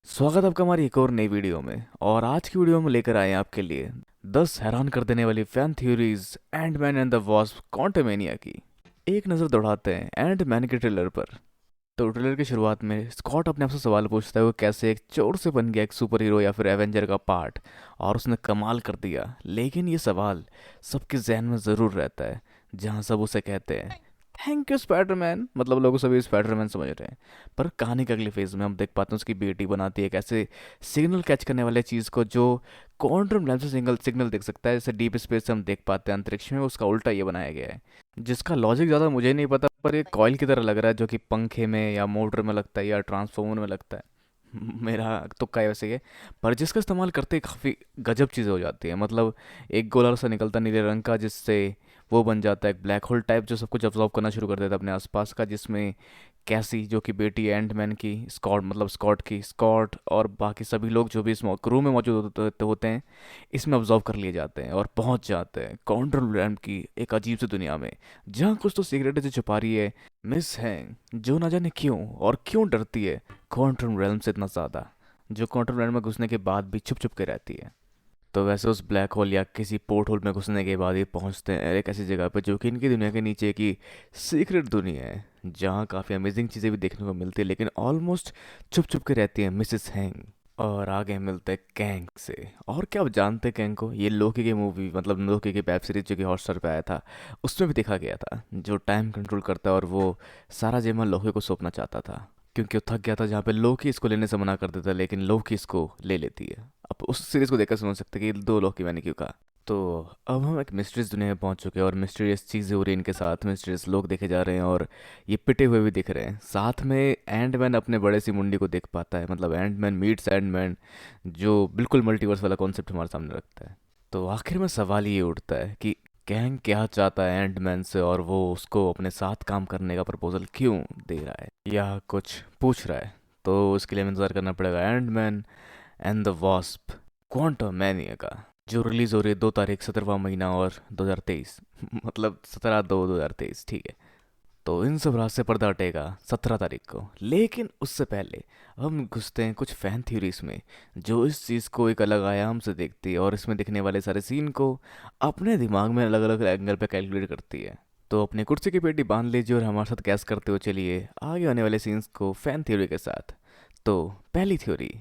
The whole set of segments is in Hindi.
स्वागत है आपका हमारी एक और नई वीडियो में। और आज की वीडियो में लेकर आए हैं आपके लिए 10 हैरान कर देने वाली fan theories and man and the wasp Quantumania की। एक नज़र दौड़ाते हैं एंड मैन के ट्रेलर पर। तो ट्रेलर की शुरुआत में स्कॉट अपने आप से सवाल पूछता है वो कैसे एक चोर से बन गया एक सुपर हीरो या फिर एवेंजर का पार्ट, और उसने कमाल कर दिया। लेकिन ये सवाल सबके जहन में ज़रूर रहता है, जहाँ सब उसे कहते हैं थैंक यू स्पाइडरमैन, मतलब लोग सभी स्पाइडरमैन समझ रहे हैं। पर कहानी के अगले फेज में हम देख पाते हैं उसकी बेटी बनाती है एक ऐसे सिग्नल कैच करने वाले चीज़ को जो क्वांटम लैंप से सिंगल सिग्नल देख सकता है। जैसे डीप स्पेस से हम देख पाते हैं अंतरिक्ष में, उसका उल्टा ये बनाया गया है, जिसका लॉजिक ज़्यादा मुझे नहीं पता, पर ये कॉइल की तरह लग रहा है जो कि पंखे में या मोटर में लगता है या ट्रांसफॉर्मर में लगता है। मेरा तुक्का है वैसे ये। पर जिसका इस्तेमाल करते ही काफ़ी गजब चीज़ें हो जाती है। मतलब एक गोला सा निकलता नीले रंग का, जिससे वो बन जाता है एक ब्लैक होल टाइप जो सब कुछ ऑब्जॉर्व करना शुरू कर देता है अपने आसपास का, जिसमें कैसी जो कि बेटी एंड मैन की, स्कॉट मतलब स्कॉट की, स्कॉट और बाकी सभी लोग जो भी इस क्रू में मौजूद होते हैं, इसमें ऑब्जॉर्व कर लिए जाते हैं और पहुंच जाते हैं क्वांटम रैम की एक अजीब सी दुनिया में, जहाँ कुछ तो सीक्रेट से छुपा रही है मिस हैंग, जो ना जाने क्यों और क्यों डरती है क्वांटम realm से इतना ज़्यादा, जो क्वांटम realm में घुसने के बाद भी छुप छुप के रहती है। तो वैसे उस ब्लैक होल या किसी पोर्ट होल में घुसने के बाद ये पहुंचते हैं एक ऐसी जगह पे जो कि इनकी दुनिया के नीचे की सीक्रेट दुनिया है, जहाँ काफ़ी अमेजिंग चीज़ें भी देखने को मिलती है, लेकिन ऑलमोस्ट छुप छुप के रहती है मिसेस हैंग। और आगे मिलते हैं कैंग से। और क्या आप जानते हैं कैंग को? ये लोकी की मूवी मतलब लोकी की वेब सीरीज जो कि हॉटस्टार पे आया था, उसमें भी देखा गया था, जो टाइम कंट्रोल करता है और वो सारा जेमा लोकी को सौंपना चाहता था, क्योंकि वो थक गया था, जहाँ पे लोकी इसको लेने से मना कर देता है लेकिन लोकी इसको ले लेती है। अब उस सीरीज को देखकर समझ सकते हैं कि दो लोकी मैंने क्यों कहा। तो अब हम एक मिस्टीरियस दुनिया में पहुंच चुके हैं और मिस्टीरियस चीज़ें हो रही हैं इनके साथ, मिस्टीरियस लोग देखे जा रहे हैं और ये पिटे हुए भी दिख रहे हैं। साथ में एंड मैन अपने बड़े सी मुंडी को देख पाता है, मतलब and man meets and man, जो बिल्कुल मल्टीवर्स वाला कॉन्सेप्ट हमारे सामने रखता है। तो आखिर में सवाल ये उठता है कि कैंग क्या चाहता है एंड मैन से, और वो उसको अपने साथ काम करने का प्रपोजल क्यों दे रहा है या कुछ पूछ रहा है। तो उसके लिए हमें इंतजार करना पड़ेगा and man and the wasp quantum mania का, जो रिलीज हो रही है 2 तारीख 17वां महीना और 2023, मतलब 17/2/2023, ठीक है। तो इन सब राज से पर्दा हटेगा 17 तारीख को, लेकिन उससे पहले हम घुसते हैं कुछ फैन थ्योरीज में, जो इस चीज़ को एक अलग आयाम से देखती है और इसमें दिखने वाले सारे सीन को अपने दिमाग में अलग अलग एंगल पे कैलकुलेट करती है। तो अपनी कुर्सी की पेटी बांध लीजिए और हमारे साथ गैस करते हुए चलिए आगे आने वाले सीन्स को फैन थ्योरी के साथ। तो पहली थ्योरी,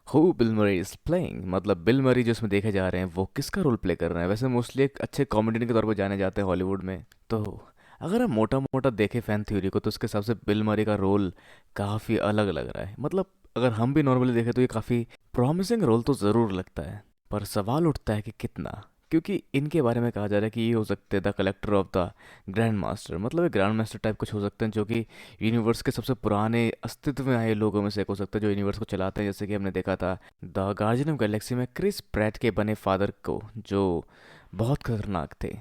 हु बिल मरी इज प्लेइंग, मतलब बिल मरी जो इसमें देखे जा रहे हैं वो किसका रोल प्ले कर रहे हैं। वैसे मोस्टली एक अच्छे कॉमेडियन के तौर पर जाने जाते हैं हॉलीवुड में। तो अगर हम मोटा मोटा देखें फैन थ्योरी को, तो उसके हिसाब से बिल मरी का रोल काफ़ी अलग लग रहा है। मतलब अगर हम भी नॉर्मली देखें तो ये काफ़ी प्रॉमिसिंग रोल तो ज़रूर लगता है, पर सवाल उठता है कि कितना, क्योंकि इनके बारे में कहा जा रहा है कि ये हो सकते हैं the collector of the grand master, मतलब एक ग्रैंड मास्टर टाइप कुछ हो सकते हैं, जो कि यूनिवर्स के सबसे पुराने अस्तित्व में आए लोगों में से एक हो सकता है, जो यूनिवर्स को चलाते हैं। जैसे कि हमने देखा था द गार्जियन ऑफ गैलेक्सी में क्रिस प्रैट के बने फादर को, जो बहुत खतरनाक थे।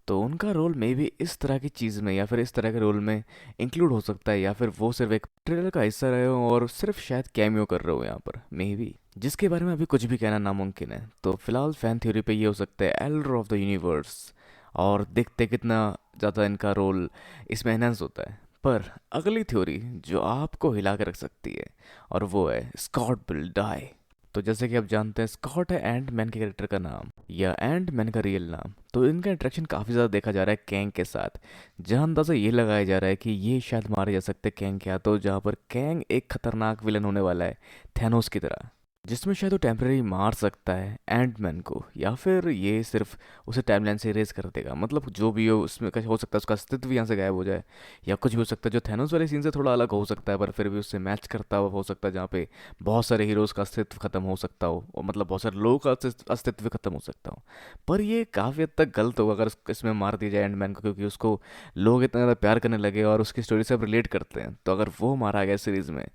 तो उनका रोल मे भी इस तरह की चीज़ में या फिर इस तरह के रोल में इंक्लूड हो सकता है, या फिर वो सिर्फ एक ट्रेलर का हिस्सा रहे हो और सिर्फ शायद कैमियो कर रहे हो यहाँ पर, मे बी, जिसके बारे में अभी कुछ भी कहना नामुमकिन है। तो फिलहाल फैन थ्योरी पे ये हो सकता है एल्डर ऑफ द यूनिवर्स, और देखते कितना ज़्यादा इनका रोल इसमें एनहांस होता है। पर अगली थ्योरी जो आपको हिला के रख सकती है, और वो है स्कॉट विल डाई। तो जैसे कि आप जानते हैं स्कॉट है एंड मैन के कैरेक्टर का नाम या एंड मैन का रियल नाम। तो इनका इंटरेक्शन काफ़ी ज़्यादा देखा जा रहा है कैंग के साथ, जहाँ अंदाज़ा ये लगाया जा रहा है कि ये शायद मारे जा सकते हैं कैंग के हाथों, जहाँ पर कैंग एक खतरनाक विलन होने वाला है थैनोस की तरह, जिसमें शायद वो टेम्परेरी मार सकता है एंड मैन को, या फिर ये सिर्फ उसे टाइमलाइन से इरेज कर देगा। मतलब जो भी हो उसमें हो सकता है उसका अस्तित्व यहाँ से गायब हो जाए, या कुछ भी हो सकता है जो थैनोस वाले सीन से थोड़ा अलग हो सकता है, पर फिर भी उससे मैच करता हुआ हो सकता है, जहाँ पे बहुत सारे हीरोज़ का अस्तित्व खत्म हो सकता हो, और मतलब बहुत सारे लोगों का अस्तित्व खत्म हो सकता हो। पर ये काफ़ी हद तक गलत होगा अगर इसमें मार दिया जाए एंड मैन को, क्योंकि उसको लोग इतना ज़्यादा प्यार करने लगे और उसकी स्टोरी से अब रिलेट करते हैं। तो अगर वो मारा गया सीरीज़ में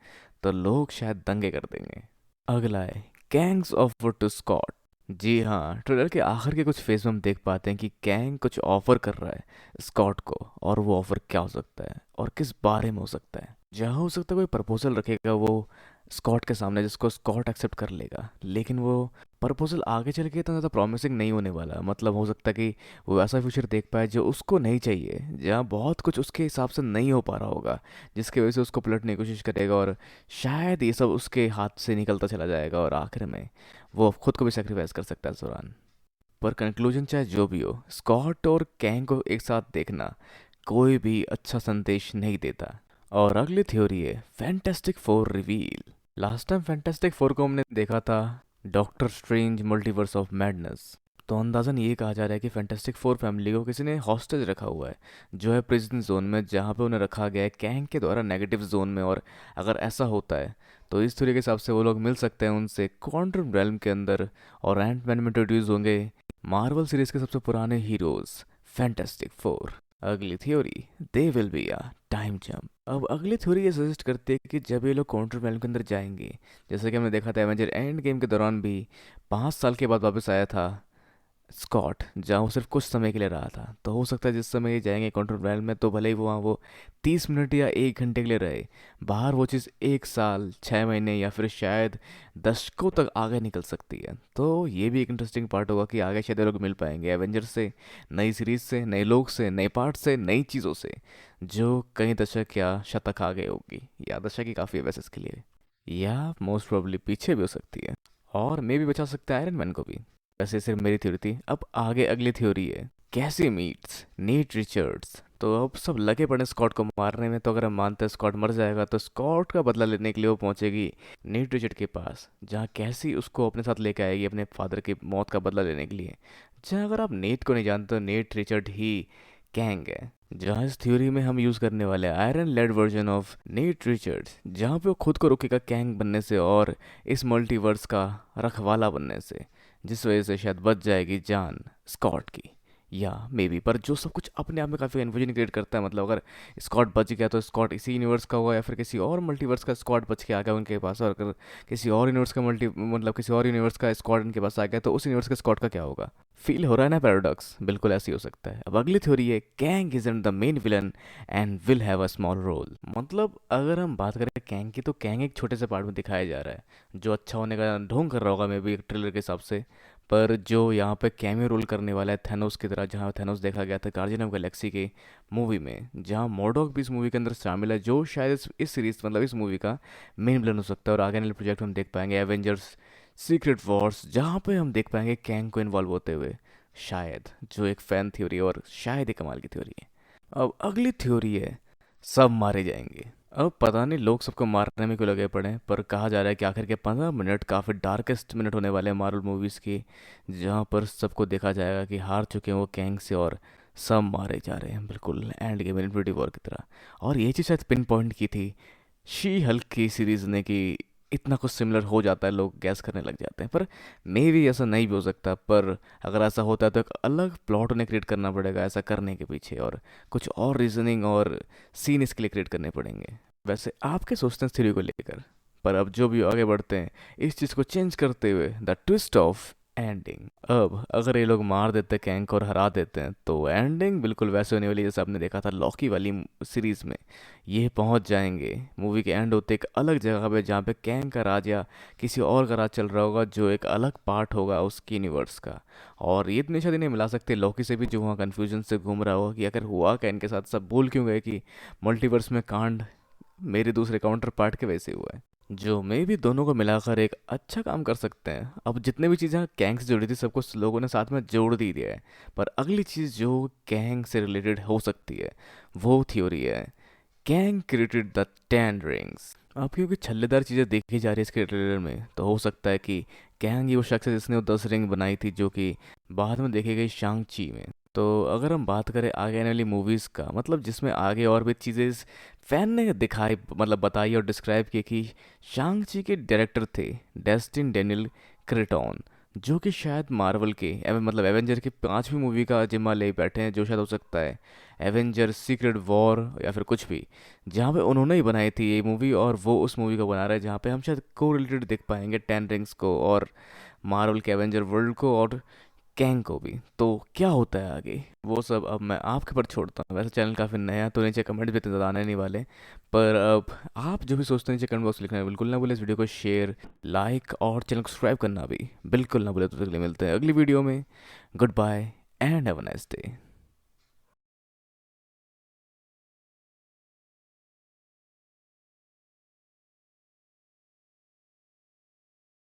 तो लोग शायद दंगे कर देंगे। अगला है कैंग्स ऑफर टू स्कॉट। जी हाँ, ट्रेलर के आखिर के कुछ फेज में हम देख पाते हैं कि कैंग कुछ ऑफर कर रहा है स्कॉट को, और वो ऑफर क्या हो सकता है और किस बारे में हो सकता है। जहाँ हो सकता है कोई प्रपोजल रखेगा वो स्कॉट के सामने, जिसको स्कॉट एक्सेप्ट कर लेगा। लेकिन वो प्रपोजल आगे चल के इतना ज़्यादा प्रॉमिसिंग नहीं होने वाला। मतलब हो सकता है कि वो ऐसा फ्यूचर देख पाए जो उसको नहीं चाहिए, जहाँ बहुत कुछ उसके हिसाब से नहीं हो पा रहा होगा, जिसकी वजह से उसको पलटने की कोशिश करेगा, और शायद ये सब उसके हाथ से निकलता चला जाएगा, और आखिर में वो खुद को भी सेक्रीफाइस कर सकता है इस दौरान। पर कंक्लूजन चाहे जो भी हो, स्कॉट और कैंग को एक साथ देखना कोई भी अच्छा संदेश नहीं देता। और अगली थ्योरी है fantastic four reveal. Last time fantastic four को हमने देखा था doctor strange multiverse of madness. तो अंदाज़न ये कहा जा रहा है कि फैंटास्टिक फोर फैमिली को किसी ने हॉस्टेज रखा हुआ है, जो है प्रिजन जोन में, जहाँ पे उन्हें रखा गया है कैंग के द्वारा नेगेटिव जोन में। और अगर ऐसा होता है तो इस थ्योरी के हिसाब से वो लोग मिल सकते हैं उनसे क्वांटम रेल्म के अंदर, और एंट मैन में इंट्रोड्यूस होंगे मार्वल सीरीज के सबसे पुराने हीरोज फैंटास्टिक फोर। अगली theory, they will be a time jump. अब अगली थ्योरी ये सजेस्ट करती है कि जब ये लोग क्वांटम रेल्म के अंदर जाएंगे, जैसे कि हमने देखा था एवेंजर एंड गेम के दौरान भी 5 साल के बाद वापस आया था स्कॉट, जहाँ वो सिर्फ कुछ समय के लिए रहा था। तो हो सकता है जिस समय ये जाएंगे कंट्रोल रैल में, तो भले ही वो वहाँ वो 30 मिनट या 1 घंटे के लिए रहे, बाहर वो चीज़ 1 साल 6 महीने या फिर शायद दशकों तक आगे निकल सकती है। तो ये भी एक इंटरेस्टिंग पार्ट होगा कि आगे शायद ये लोग मिल पाएंगे एवेंजर्स से, नई सीरीज से, नए लोग से, नए पार्ट से, नई चीज़ों से, जो कई दशक या शतक आगे होगी, या दशक ही काफ़ी है वैसे इसके लिए, या मोस्ट प्रोबेबली पीछे भी हो सकती है, और मे भी बचा सकता है आयरन मैन को भी। वैसे सिर्फ मेरी थ्योरी थी। अब आगे अगली थ्योरी है कैसी मीट्स नीट रिचर्ड्स। तो अब सब लगे पड़े स्कॉट को मारने में। तो अगर हम मानते हैं स्कॉट मर जाएगा, तो स्कॉट का बदला लेने के लिए वो पहुंचेगी नीट रिचर्ड के पास, जहाँ कैसी उसको अपने साथ लेके आएगी अपने फादर की मौत का बदला लेने के लिए। जहाँ अगर आप नेट को नहीं जानते, तो नेट रिचर्ड ही कैंग है। जहाँ इस थ्योरी में हम यूज़ करने वाले हैं Iron Lad version of Nate Richards, जहाँ पे वो खुद को रोकेगा कैंग बनने से और इस मल्टीवर्स का रखवाला बनने से, जिस वजह से शायद बच जाएगी जान स्कॉट की, या मे बी। पर जो सब कुछ अपने आप में काफ़ी कन्फ्यूजन क्रिएट करता है। मतलब अगर स्कॉट बच गया तो स्कॉट इसी यूनिवर्स का हुआ, या फिर किसी और मल्टीवर्स का स्कॉट बच के आ गया उनके पास, और अगर किसी और यूनिवर्स का किसी और यूनिवर्स का स्कॉट उनके पास आ गया, तो उस यूनिवर्स का स्कॉट का क्या होगा। फील हो रहा है ना पैराडॉक्स, बिल्कुल ऐसे ही हो सकता है। अब अगली थ्योरी है Kang is the main villain and will have a small role. मतलब अगर हम बात करें कैंग की, तो कैंग एक छोटे से पार्ट में दिखाया जा रहा है, जो अच्छा होने का ढोंग कर रहा होगा मे बी एक ट्रेलर के हिसाब से। पर जो यहाँ पे कैमियो रोल करने वाला है थैनोस की तरह, जहाँ थैनोस देखा गया था गार्जियन ऑफ गैलेक्सी के मूवी में, जहाँ मोडॉक भी इस मूवी के अंदर शामिल है, जो शायद इस सीरीज मतलब इस मूवी का मेन विलन हो सकता है। और आगे वाले प्रोजेक्ट में हम देख पाएंगे एवेंजर्स सीक्रेट वॉर्स, जहाँ पे हम देख पाएंगे कैंग को इन्वॉल्व होते हुए शायद, जो एक फैन थ्योरी है और शायद एक कमाल की थ्योरी है। अब अगली थ्योरी है सब मारे जाएंगे। अब पता नहीं लोग सबको मारने में क्यों लगे पड़े हैं, पर कहा जा रहा है कि आखिर के 15 मिनट काफ़ी डार्केस्ट मिनट होने वाले हैं मार्वल मूवीज़ की, जहाँ पर सबको देखा जाएगा कि हार चुके हैं वो कैंग से, और सब मारे जा रहे हैं बिल्कुल एंड गेम इन्फिनिटी वॉर की तरह। और ये चीज़ शायद पिन पॉइंट की थी शी हल्क की सीरीज़ ने, कि इतना कुछ सिमिलर हो जाता है, लोग गैस करने लग जाते हैं। पर मे भी ऐसा नहीं भी हो सकता। पर अगर ऐसा होता है तो एक अलग प्लॉट उन्हें क्रिएट करना पड़ेगा ऐसा करने के पीछे, और कुछ और रीजनिंग और सीन इसके लिए क्रिएट करने पड़ेंगे। वैसे आप क्या सोचते हैं इस थ्योरी को लेकर। पर अब जो भी आगे बढ़ते हैं इस चीज़ को चेंज करते हुए, द ट्विस्ट ऑफ एंडिंग। अब अगर ये लोग मार देते कैंक और हरा देते हैं, तो एंडिंग बिल्कुल वैसे होने वाली जैसे आपने देखा था लॉकी वाली सीरीज में। ये पहुंच जाएंगे मूवी के एंड होते एक अलग जगह पे, जहाँ पे कैंग का राज या किसी और का राज चल रहा होगा, जो एक अलग पार्ट होगा उसकी यूनिवर्स का। और ये इतने शायद इन्हें मिला सकते लॉकी से भी, जो वहाँ कन्फ्यूजन से घूम रहा होगा कि आखिर हुआ क्या इनके साथ, सब भूल क्यों गए कि मल्टीवर्स में कांड मेरे दूसरे काउंटर पार्ट के वैसे हुआ है। जो मे भी दोनों को मिलाकर एक अच्छा काम कर सकते हैं। अब जितने भी चीज़ें कैंग से जुड़ी थी सबको लोगों ने साथ में जोड़ दी दिया है। पर अगली चीज़ जो कैंग से रिलेटेड हो सकती है वो थ्योरी है कैंग क्रिएटेड द 10 रिंग्स। अब क्योंकि छल्लेदार चीज़ें देखी जा रही है इसके ट्रेलर में, तो हो सकता है कि कैंग ही वो शख्स है जिसने वो 10 रिंग बनाई थी, जो कि बाद में देखी गई शांग ची में। तो अगर हम बात करें आगे आने वाली मूवीज़ का, मतलब जिसमें आगे और भी चीज़ें इस फैन ने दिखाई, मतलब बताई और डिस्क्राइब की, कि शांग ची के डायरेक्टर थे डेस्टिन डेनियल क्रेटॉन, जो कि शायद मार्वल के मतलब एवेंजर की 5वीं मूवी का जिम्मा ले बैठे हैं, जो शायद हो सकता है एवेंजर सीक्रेट वॉर या फिर कुछ भी, जहाँ पे उन्होंने ही बनाई थी ये मूवी, और वो उस मूवी को बना रहे हैं जहाँ पे हम शायद को रिलेटेड देख पाएंगे 10 रिंग्स को, और मार्वल के एवेंजर वर्ल्ड को, और कैंग को भी। तो क्या होता है आगे वो सब अब मैं आपके पर छोड़ता हूँ। वैसे चैनल काफ़ी नया तो नीचे कमेंट भी इतने ज़्यादा आने नहीं वाले, पर अब आप जो भी सोचते हैं नीचे कमेंट बॉक्स लिखना है बिल्कुल ना भूलें। इस वीडियो को शेयर, लाइक और चैनल को सब्सक्राइब करना भी बिल्कुल ना भूलें। तो तक के लिए मिलते हैं अगली वीडियो में। Goodbye and have a nice day.